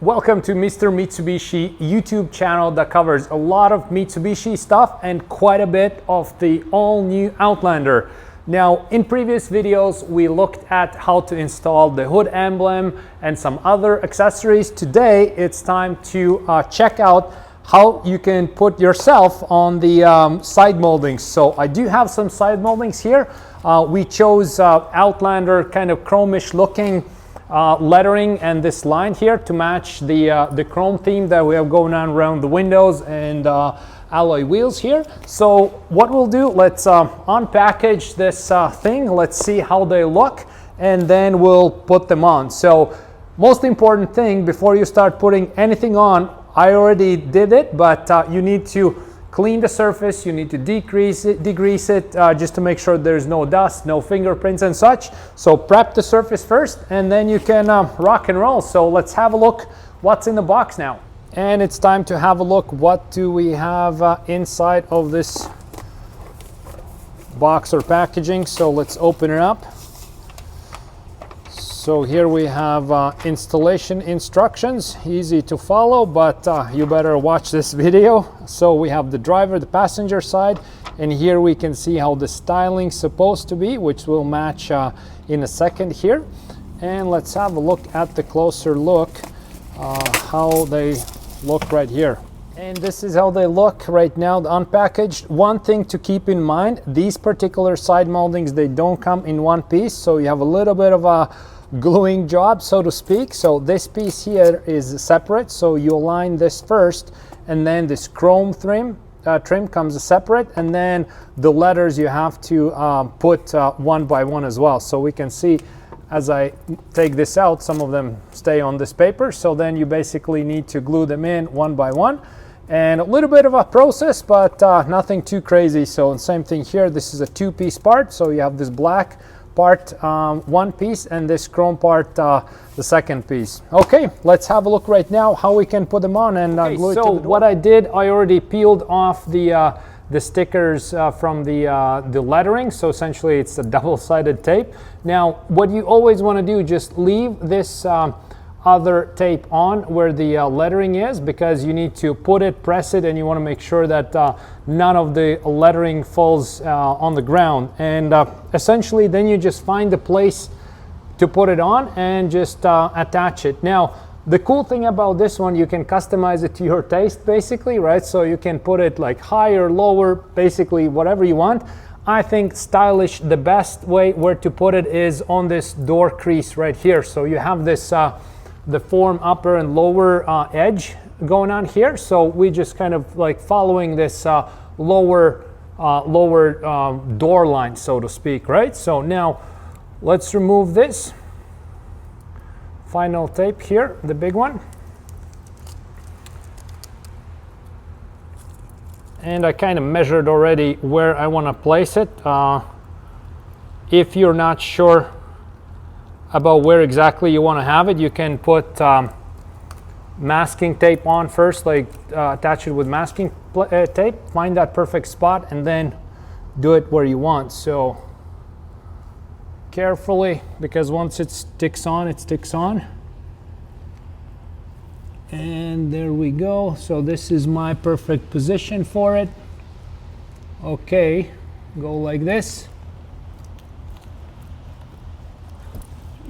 Welcome to Mr. Mitsubishi YouTube channel that covers a lot of Mitsubishi stuff and quite a bit of the all-new Outlander. Now, in previous videos, we looked at how to install the hood emblem and some other accessories. Today, it's time to check out how you can put yourself on the side moldings. So I do have some side moldings here. We chose Outlander kind of chromish looking lettering and this line here to match the chrome theme that we have going on around the windows and alloy wheels here. So what we'll do, let's unpackage this thing. Let's see how they look and then we'll put them on. So most important thing before you start putting anything on, I already did it, but you need to clean the surface, you need to degrease it just to make sure there's no dust, no fingerprints and such. So prep the surface first and then you can rock and roll. So let's have a look what's in the box now. And it's time to have a look. What do we have inside of this box or packaging? So let's open it up. So here we have installation instructions, easy to follow, but you better watch this video. So we have the driver, the passenger side, and here we can see how the styling's supposed to be, which will match in a second here. And let's have a look at the closer look, how they look right here. And this is how they look right now, unpackaged. One thing to keep in mind, these particular side moldings, they don't come in one piece, so you have a little bit of a gluing job, so to speak. So this piece here is separate, so you align this first and then this chrome trim comes separate, and then the letters you have to put one by one as well. So we can see as I take this out, some of them stay on this paper, so then you basically need to glue them in one by one. And a little bit of a process, but nothing too crazy. So same thing here, this is a two-piece part, so you have this black part one piece and this chrome part the second piece. Okay, let's have a look right now how we can put them on and glue it to the door. What I did, I already peeled off the stickers from the lettering, so essentially it's a double-sided tape. Now what you always want to do, just leave this other tape on where the lettering is, because you need to put it, press it, and you want to make sure that none of the lettering falls on the ground. And essentially then you just find the place to put it on and just attach it. Now the cool thing about this one, you can customize it to your taste basically, right? So you can put it like higher, lower, basically whatever you want. I think stylish, the best way where to put it is on this door crease right here. So you have this the form upper and lower edge going on here, so we just kind of like following this lower door line, so to speak, right? So now let's remove this final tape here, the big one, and I kind of measured already where I want to place it. If you're not sure about where exactly you want to have it, you can put masking tape on first, like attach it with masking tape, find that perfect spot and then do it where you want. So carefully, because once it sticks on, it sticks on. And there we go. So this is my perfect position for it. Okay, go like this.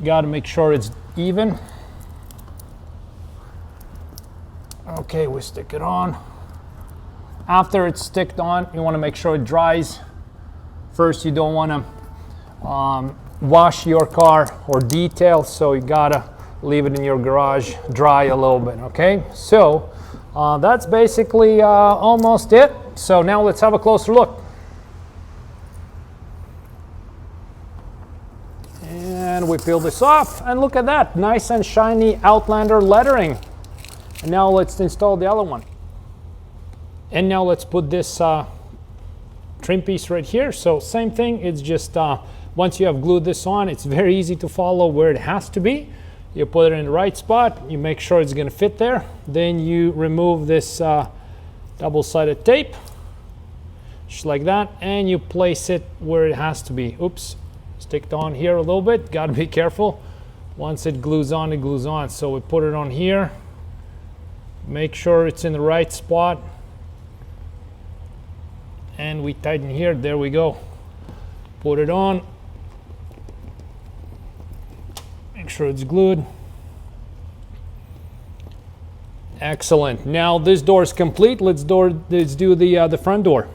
Got to make sure it's even. Okay, we stick it on. After it's sticked on, you want to make sure it dries. First, you don't want to wash your car or detail, so you gotta leave it in your garage dry a little bit. Okay, so that's basically almost it. So now let's have a closer look. And we peel this off and look at that, nice and shiny Outlander lettering. And now let's install the other one. And now let's put this trim piece right here. So same thing, it's just once you have glued this on, it's very easy to follow where it has to be. You put it in the right spot, you make sure it's gonna fit there. Then you remove this double-sided tape, just like that, and you place it where it has to be. Oops. Sticked on here a little bit, got to be careful. Once it glues on, it glues on. So we put it on here Make sure it's in the right spot. And we tighten here. There we go. Put it on. Make sure it's glued. Excellent. Now this door is complete. Let's do the front door.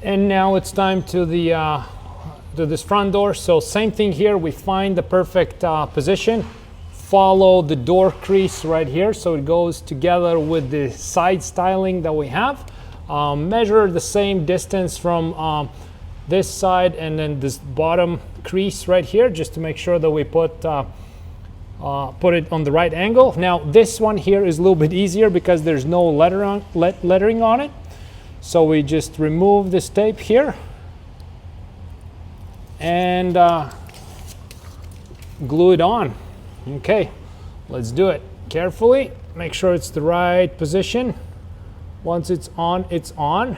And now it's time to this front door. So same thing here. We find the perfect position. Follow the door crease right here, so it goes together with the side styling that we have. Measure the same distance from this side and then this bottom crease right here, just to make sure that we put it on the right angle. Now this one here is a little bit easier because there's no lettering on it. So we just remove this tape here and glue it on. Okay, let's do it carefully. Make sure it's the right position. Once it's on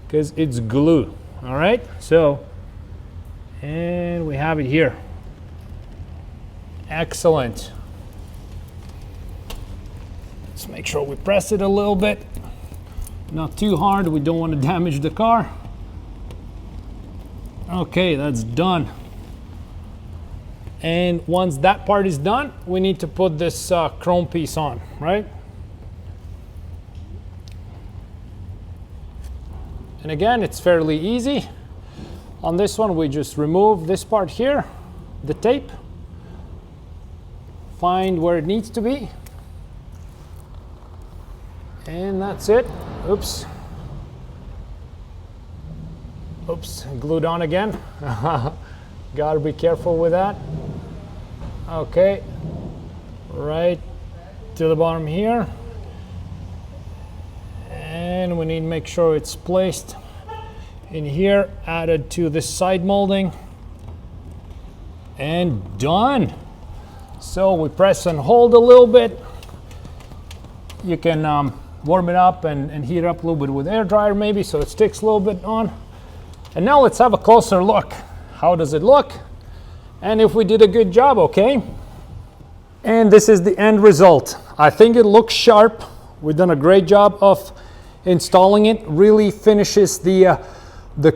because it's glue. All right, so, and we have it here. Excellent. Let's make sure we press it a little bit. Not too hard, we don't want to damage the car. Okay, that's done. And once that part is done, we need to put this chrome piece on, right? And again, it's fairly easy. On this one, we just remove this part here, the tape, find where it needs to be, and that's it. Oops. Oops, glued on again. Gotta be careful with that. Okay, right to the bottom here. And we need to make sure it's placed in here, added to this side molding, and done. So we press and hold a little bit. You can warm it up and heat it up a little bit with air dryer maybe, so it sticks a little bit on. And now let's have a closer look. How does it look? And if we did a good job, okay? And this is the end result. I think it looks sharp. We've done a great job of installing it. Really finishes the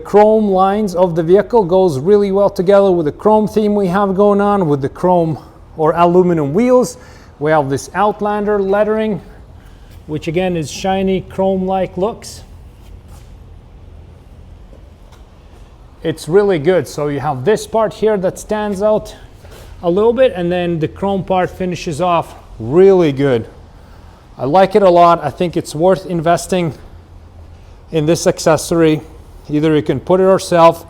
chrome lines of the vehicle. Goes really well together with the chrome theme we have going on, with the chrome or aluminum wheels. We have this Outlander lettering, which again is shiny chrome-like looks. It's really good. So you have this part here that stands out a little bit, and then the chrome part finishes off really good. I like it a lot. I think it's worth investing in this accessory. Either you can put it yourself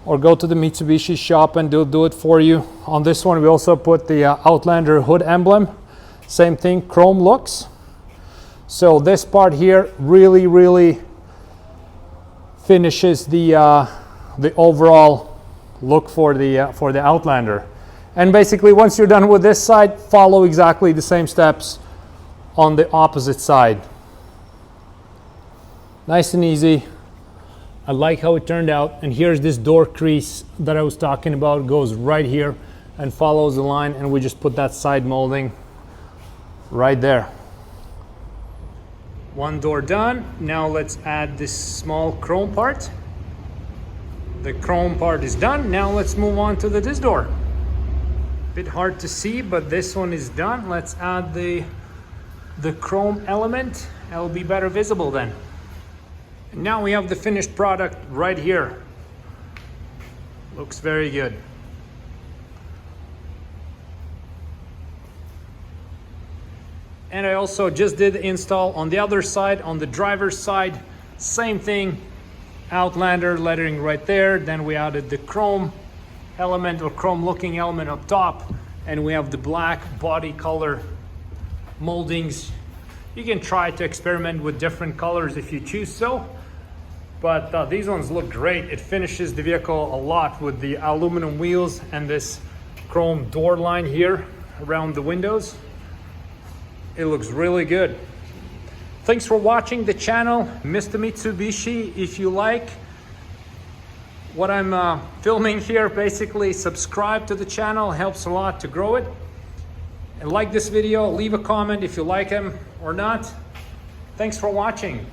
or go to the Mitsubishi shop and do it for you. On this one, we also put the Outlander hood emblem. Same thing, chrome looks. So this part here really finishes the overall look for the Outlander. And basically, once you're done with this side, follow exactly the same steps on the opposite side. Nice and easy. I like how it turned out. And here's this door crease that I was talking about. It goes right here and follows the line, and we just put that side molding right there. One door done. Now let's add this small chrome part. The chrome part is done. Now let's move on to this door. Bit hard to see, but this one is done. Let's add the chrome element. It'll be better visible then. And now we have the finished product right here. Looks very good. And I also just did the install on the other side, on the driver's side. Same thing, Outlander lettering right there. Then we added the chrome element or chrome looking element up top. And we have the black body color moldings. You can try to experiment with different colors if you choose so. But these ones look great. It finishes the vehicle a lot with the aluminum wheels and this chrome door line here around the windows. It looks really good. Thanks for watching the channel, Mr. Mitsubishi. If you like what I'm filming here, basically subscribe to the channel. Helps a lot to grow it. and like this video. Leave a comment if you like him or not. Thanks for watching.